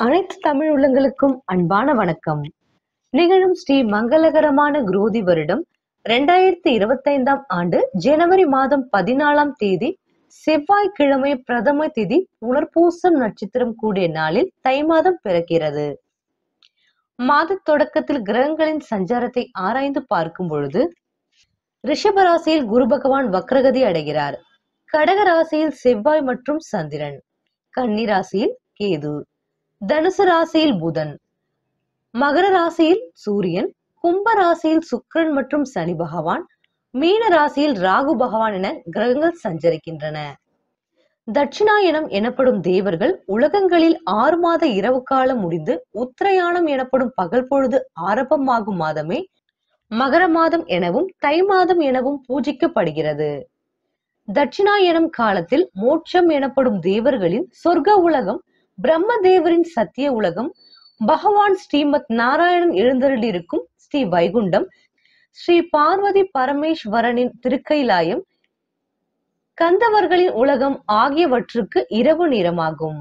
அனைத்து தமிழ் உள்ளங்களுக்கும் அன்பான வணக்கம். நிகழும் ஸ்ரீ மங்களகரமான குரோதி வருடம் 2025 ஆண்டு ஜனவரி மாதம் 14ஆம் தேதி செவ்வாய்க்கிழமை பிரதம திதி புனர்பூசம் நட்சத்திரம் கூடிய நாளில் தை மாதம் பிறக்கிறது. மாத தொடக்கத்தில் கிரகங்களின் சஞ்சாரத்தை ஆராய்ந்து பார்க்கும் பொழுது ரிஷபராசியில் குரு பகவான் வக்ரகதி அடைகிறார். கடக ராசியில் செவ்வாய் மற்றும் சந்திரன், கன்னி ராசியில் கேது, தனுசு ராசியில் புதன், மகர ராசியில் சூரியன், கும்ப ராசியில் சுக்கிரன் மற்றும் சனி பகவான், மீன ராசியில் ராகு பகவான் என கிரகங்கள் சஞ்சரிக்கின்றன. தட்சிணாயனம் எனப்படும் தேவர்கள் உலகங்களில் 6 மாத இரவு காலம் முடிந்து உத்தரயாணம் எனப்படும் பகல் பொழுது ஆரம்பமாகும் மாதமே மகர மாதம் எனவும் தை மாதம் எனவும் பூஜிக்கப்படுகிறது. தட்சிணாயனம் காலத்தில் மோட்சம் எனப்படும் தேவர்களின் சொர்க்க உலகம், பிரம்ம தேவரின் சத்திய உலகம், பகவான் ஸ்ரீமத் நாராயணன் எழுந்தருளிருக்கும் ஸ்ரீ வைகுண்டம், ஸ்ரீ பார்வதி பரமேஸ்வரனின் திருக்கைலாயம், கந்தவர்களின் உலகம் ஆகியவற்றுக்கு இரவு நேரமாகும்.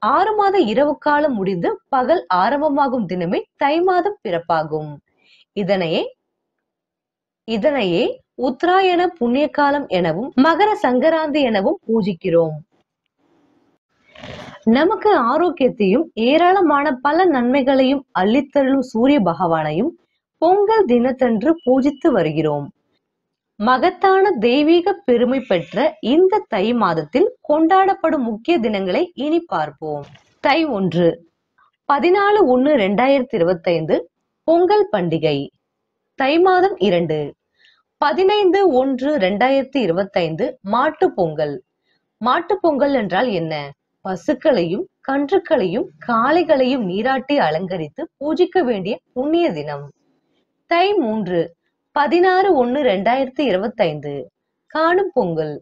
6 மாத இரவு காலம் முடிந்து பகல் ஆரம்பமாகும் தினமே தை மாதம் பிறப்பாகும். இதனையே உத்தராயண புண்ணிய காலம் எனவும் மகர சங்கராந்தி எனவும் பூஜிக்கிறோம். நமக்கு ஆரோக்கியத்தையும் ஏராளமான பல நன்மைகளையும் அள்ளித்தள்ளும் சூரிய பகவானையும் பொங்கல் தினத்தன்று பூஜித்து வருகிறோம். மகத்தான தெய்வீக பெருமை பெற்ற இந்த தை மாதத்தில் கொண்டாடப்படும் முக்கிய தினங்களை இனி பார்ப்போம். தை 1 14/1/2025 பொங்கல் பண்டிகை. தை மாதம் 2 15/1/2025 மாட்டு பொங்கல். மாட்டு பொங்கல் என்றால் என்ன? பசுக்களையும் கன்றுகளையும் காளைகளையும் நீராட்டி அலங்கரித்து பூஜிக்க வேண்டிய புண்ணிய தினம். தை 3 16/1/2025 காணும் பொங்கல்.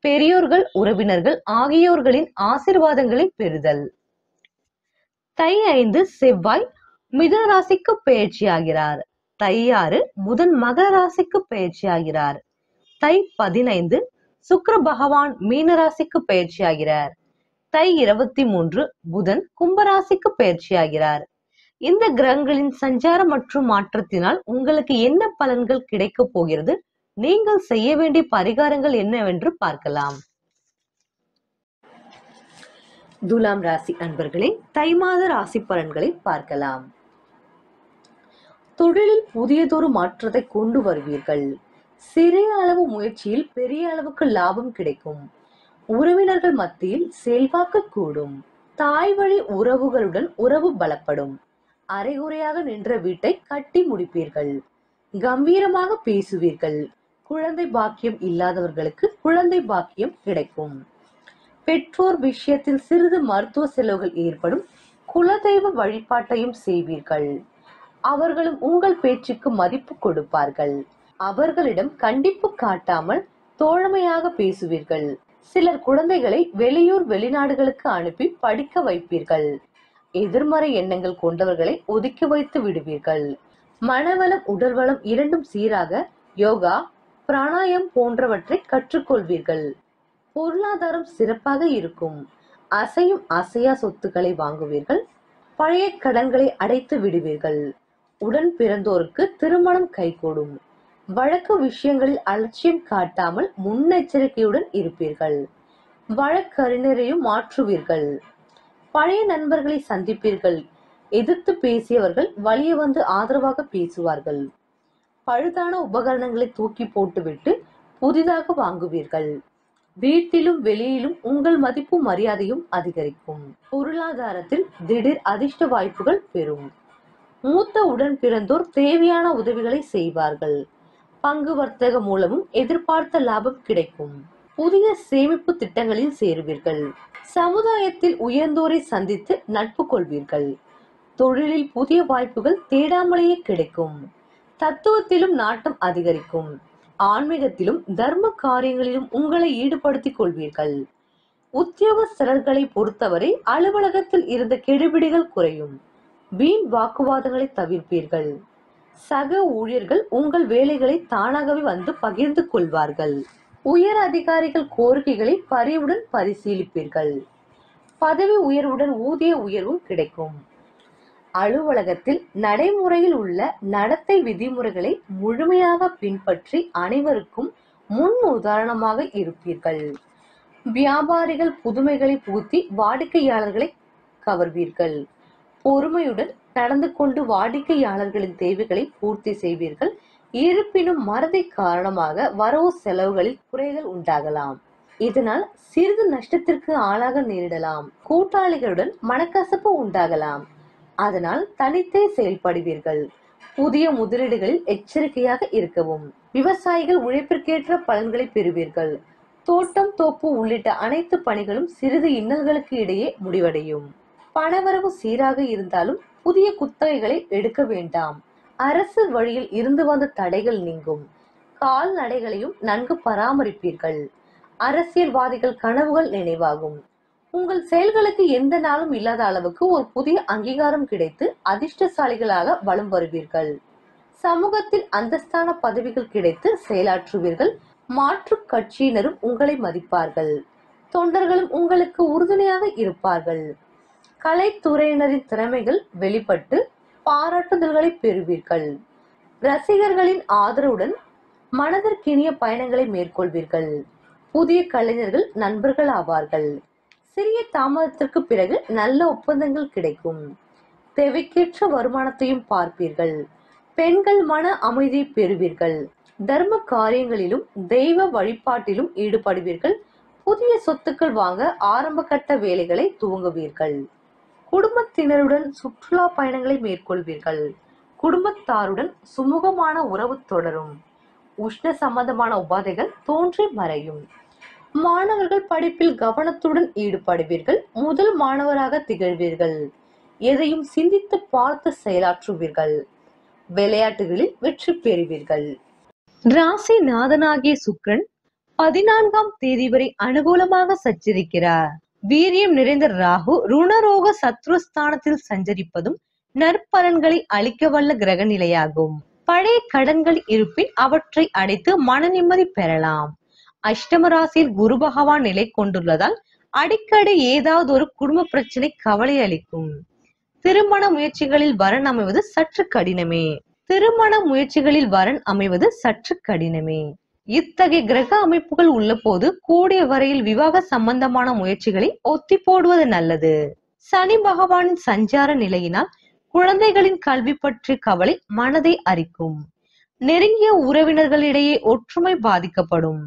பெரியோர்கள் உறவினர்கள் ஆகியோர்களின் ஆசீர்வாதங்களை பெறுதல். தை 5 செவ்வாய் மிதுன ராசிக்கு பெயர்ச்சியாகிறார். தை 6 புதன் மகர ராசிக்கு பெயர்ச்சியாகிறார். தை 15 சுக்கிர பகவான் மீன ராசிக்கு பெயர்ச்சியாகிறார். தை 23 புதன் கும்பராசிக்கு பெயர்ச்சியாகிறார். இந்த கிரகங்களின் சஞ்சாரம் மற்றும் மாற்றத்தினால் உங்களுக்கு என்ன பலன்கள் கிடைக்க போகிறது, நீங்கள் செய்ய வேண்டிய பரிகாரங்கள் என்னவென்று பார்க்கலாம். துலாம் ராசி அன்பர்களே, தை மாத ராசி பலன்களை பார்க்கலாம். தொழிலில் புதியதொரு மாற்றத்தை கொண்டு வருவீர்கள். சிறிய அளவு முயற்சியில் பெரிய அளவுக்கு லாபம் கிடைக்கும். உறவினர்கள் மத்தியில் செல்வாக்கு கூடும். தாய் வழி உறவுகளுடன் உறவு பலப்படும். அரைகுறையாக நின்ற வீட்டை கட்டி முடிப்பீர்கள். கம்பீரமாக பேசுவீர்கள். குழந்தை பாக்கியம் இல்லாதவர்களுக்கு குழந்தை பாக்கியம் கிடைக்கும். பெற்றோர் விஷயத்தில் சிறிது மருத்துவ செலவுகள் ஏற்படும். குலதெய்வ வழிபாட்டையும் செய்வீர்கள். அவர்களும் உங்கள் பேச்சுக்கு மதிப்பு கொடுப்பார்கள். அவர்களிடம் கண்டிப்பு காட்டாமல் தோழமையாக பேசுவீர்கள். சிலர் குழந்தைகளை வெளியூர் வெளிநாடுகளுக்கு அனுப்பி படிக்க வைப்பீர்கள். எதிர்மறை எண்ணங்கள் கொண்டவர்களை ஒதுக்கி வைத்து விடுவீர்கள். மனவளம் உடல்வளம் இரண்டும் சீராக யோகா பிராணாயம் போன்றவற்றை கற்றுக்கொள்வீர்கள். பொருளாதாரம் சிறப்பாக இருக்கும். அசையும் அசையா சொத்துக்களை வாங்குவீர்கள். பழைய கடன்களை அடைத்து விடுவீர்கள். உடன் பிறந்தோருக்கு திருமணம் கைகூடும். வழக்கு விஷயங்களில் அலட்சியம் காட்டாமல் முன்னெச்சரிக்கையுடன் இருப்பீர்கள். வழக்கறிஞரையும் மாற்றுவீர்கள். பழைய நண்பர்களை சந்திப்பீர்கள். எதிர்த்து பேசியவர்கள் வலிய வந்து ஆதரவாக பேசுவார்கள். பழுதான உபகரணங்களை தூக்கி போட்டுவிட்டு புதிதாக வாங்குவீர்கள். வீட்டிலும் வெளியிலும் உங்கள் மதிப்பு மரியாதையும் அதிகரிக்கும். பொருளாதாரத்தில் திடீர் அதிர்ஷ்ட வாய்ப்புகள் பெறும். மூத்த உடன் பிறந்தோர் தேவையான உதவிகளை செய்வார்கள். பங்கு வர்த்தக மூலமும் எதிர்பார்த்த லாபம் கிடைக்கும். புதிய சேமிப்பு திட்டங்களில் சேருவீர்கள். சமுதாயத்தில் உயர்ந்தோரை சந்தித்து நட்பு கொள்வீர்கள். தொழிலில் புதிய வாய்ப்புகள் தேடாமலேயே கிடைக்கும். தத்துவத்திலும் நாட்டம் அதிகரிக்கும். ஆன்மீகத்திலும் தர்ம காரியங்களிலும் உங்களை ஈடுபடுத்திக் கொள்வீர்கள். உத்தியோகஸ்தர்களை பொறுத்தவரை அலுவலகத்தில் இருந்த கெடுபிடிகள் குறையும். வீண் வாக்குவாதங்களை தவிர்ப்பீர்கள். சக ஊழியர்கள் உங்கள் வேலைகளை தானாகவே வந்து பகிர்ந்து கொள்வார்கள். உயர் அதிகாரிகள் கோரிக்கைகளை பரிவுடன் பரிசீலிப்பீர்கள். பதவி உயர்வுடன் ஊதிய உயர்வும் கிடைக்கும். அலுவலகத்தில் நடைமுறையில் உள்ள நடத்தை விதிமுறைகளை முழுமையாக பின்பற்றி அனைவருக்கும் முன் உதாரணமாக இருப்பீர்கள். வியாபாரிகள் புதுமைகளை புகுத்தி வாடிக்கையாளர்களை கவர்வீர்கள். பொறுமையுடன் நடந்து கொண்டு வாடிக்கையாளர்களின் தேவைகளை பூர்த்தி செய்வீர்கள். இருப்பினும் மறதி காரணமாக வரவு செலவுகளில் குறைகள் உண்டாகலாம். இதனால் சிறிது நஷ்டத்திற்கு ஆளாக நேரிடலாம். கூட்டாளிகளுடன் மனக்கசப்பு உண்டாகலாம். அதனால் தனித்தே செயல்படுவீர்கள். புதிய முதலீடுகளில் எச்சரிக்கையாக இருக்கவும். விவசாயிகள் உழைப்பிற்கேற்ற பலன்களை பெறுவீர்கள். தோட்டம் தோப்பு உள்ளிட்ட அனைத்து பணிகளும் சிறிது இன்னல்களுக்கு இடையே முடிவடையும். பணவரவு சீராக இருந்தாலும் புதிய குத்தகைகளை எடுக்க வேண்டாம். அரசு வழியில் இருந்து வந்த தடைகள் நீங்கும். கால்நடைகளையும் நன்கு பராமரிப்பீர்கள். அரசியல்வாதிகள் கனவுகள் நினைவாகும். உங்கள் செயல்களுக்கு எந்த நாளும் இல்லாத அளவுக்கு ஒரு புதிய அங்கீகாரம் கிடைத்து அதிர்ஷ்டசாலிகளாக வலம் வருவீர்கள். சமூகத்தில் அந்தஸ்தான பதவிகள் கிடைத்து செயலாற்றுவீர்கள். மாற்றுக் கட்சியினரும் உங்களை மதிப்பார்கள். தொண்டர்களும் உங்களுக்கு உறுதுணையாக இருப்பார்கள். கலைத்துறையினரின் திறமைகள் வெளிப்பட்டு பாராட்டுதல்களை பெறுவீர்கள். ரசிகர்களின் ஆதரவுடன் மனதிற்கினிய பயணங்களை மேற்கொள்வீர்கள். புதிய கலைஞர்கள் நண்பர்கள் ஆவார்கள். சிறிய தாமதத்திற்கு பிறகு நல்ல ஒப்பந்தங்கள் கிடைக்கும். தேவைக்கேற்ற வருமானத்தையும் பார்ப்பீர்கள். பெண்கள் மன அமைதியை பெறுவீர்கள். தர்ம காரியங்களிலும் தெய்வ வழிபாட்டிலும் ஈடுபடுவீர்கள். புதிய சொத்துக்கள் வாங்க ஆரம்ப கட்ட வேலைகளை துவங்குவீர்கள். குடும்பத்தினருடன் சுற்றுலா பயணங்களை மேற்கொள்வீர்கள். குடும்பத்தாருடன் சுமூகமான உறவு தொடரும். உஷ்ண சம்பந்தமான உபாதைகள் தோன்றி மறையும். மாணவர்கள் படிப்பில் கவனத்துடன் ஈடுபடுவீர்கள். முதல் மாணவராக திகழ்வீர்கள். எதையும் சிந்தித்து பார்த்து செயலாற்றுவீர்கள். விளையாட்டுகளில் வெற்றி பெறுவீர்கள். ராசிநாதனாகிய சுக்கிரன் 14ஆம் தேதி வரை அனுகூலமாக சஞ்சரிக்கிறார். வீரியம் நிறைந்த ராகு ருணரோக சத்ருஸ்தானத்தில் சஞ்சரிப்பதும் நற்பலன்களை அளிக்க வல்ல கிரக நிலையாகும். பழைய கடன்கள் இருப்பின் அவற்றை அடைத்து மன நிம்மதி பெறலாம். அஷ்டம ராசியில் குரு பகவான் நிலை கொண்டுள்ளதால் அடிக்கடி ஏதாவது ஒரு குடும்ப பிரச்சனை கவலை அளிக்கும். திருமண முயற்சிகளில் வரன் அமைவது சற்று கடினமே. இத்தகைய கிரக அமைப்புகள் உள்ள போது கூடிய வரையில் விவாக சம்பந்தமான முயற்சிகளை ஒத்தி போடுவது நல்லது. சனி பகவானின் சஞ்சார நிலையினால் குழந்தைகளின் கல்வி பற்றிய கவலை மனதை அரிக்கும். நெருங்கிய உறவினர்களிடையே ஒற்றுமை பாதிக்கப்படும்.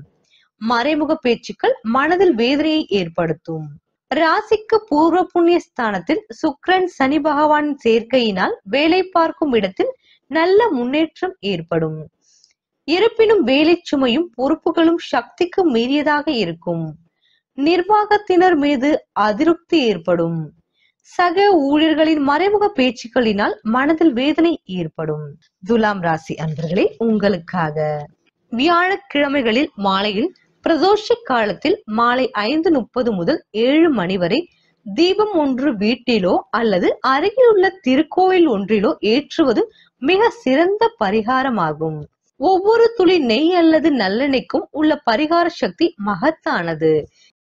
மறைமுக பேச்சுக்கள் மனதில் வேதனையை ஏற்படுத்தும். ராசிக்கு பூர்வ புண்ணிய ஸ்தானத்தில் சுக்கிரன் சனி பகவானின் சேர்க்கையினால் வேலை பார்க்கும் இடத்தில் நல்ல முன்னேற்றம் ஏற்படும். இருப்பினும் வேலை சுமையும் பொறுப்புகளும் சக்திக்கு மீறியதாக இருக்கும். நிர்வாகத்தினர் மீது அதிருப்தி ஏற்படும். சக ஊழியர்களின் மறைமுக பேச்சுக்களினால் மனதில் வேதனை ஏற்படும். துலாம் ராசி அன்பர்களே, உங்களுக்காக வியாழக்கிழமைகளில் மாலையில் பிரதோஷ காலத்தில் மாலை 5:30 முதல் 7 மணி வரை தீபம் ஒன்று வீட்டிலோ அல்லது அருகில் உள்ள திருக்கோயில் ஒன்றிலோ ஏற்றுவது மிக சிறந்த பரிகாரமாகும். ஒவ்வொரு துளி நெய் அல்லது நல்லெண்ணெய்க்கும் உள்ள பரிகார சக்தி மகத்தானது.